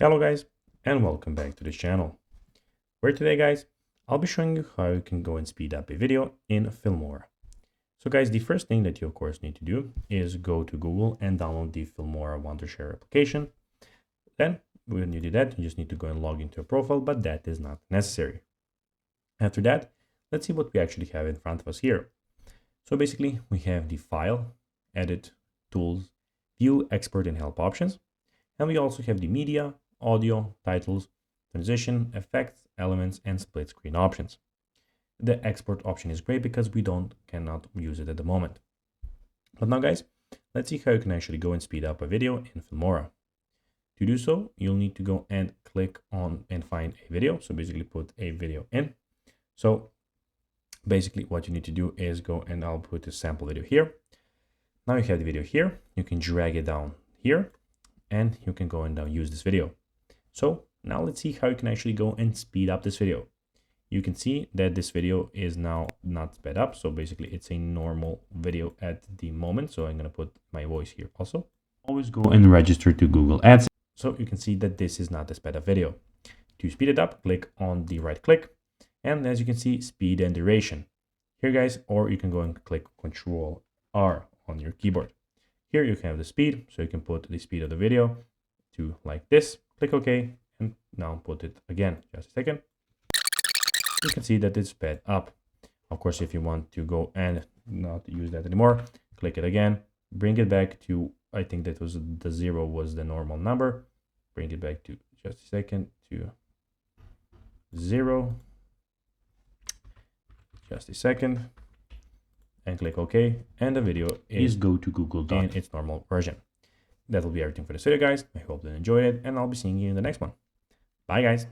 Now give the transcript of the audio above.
Hello guys, and welcome back to this channel, where today guys, I'll be showing you how you can go and speed up a video in Filmora. So guys, the first thing that you of course need to do is go to Google and download the Filmora Wondershare application. Then when you do that, you just need to go and log into a profile, but that is not necessary. After that, let's see what we actually have in front of us here. So basically we have the file, edit, tools, view, export and help options. And we also have the media, audio, titles, transition, effects, elements, and split screen options. The export option is great because we cannot use it at the moment. But now guys, let's see how you can actually go and speed up a video in Filmora. To do so, you'll need to go and click on and find a video. So basically put a video in. So basically what you need to do is go and I'll put a sample video here. Now you have the video here. You can drag it down here and you can go and now use this video. So now let's see how you can actually go and speed up this video. You can see that this video is now not sped up. So basically it's a normal video at the moment. So I'm going to put my voice here also. Always go and register to Google Ads. So you can see that this is not a sped up video. To speed it up, click on the right click. And as you can see, speed and duration here guys, or you can go and click Control R on your keyboard. Here you can have the speed, so you can put the speed of the video to like this, click OK, and now put it again, just a second. You can see that it's sped up. Of course, if you want to go and not use that anymore, click it again, bring it back to, I think that was the 0 was the normal number. Bring it back to, just a second, to 0. Just a second. And click OK, and the video is go to Google in its normal version. That will be everything for this video, guys. I hope you enjoyed it, and I'll be seeing you in the next one. Bye, guys.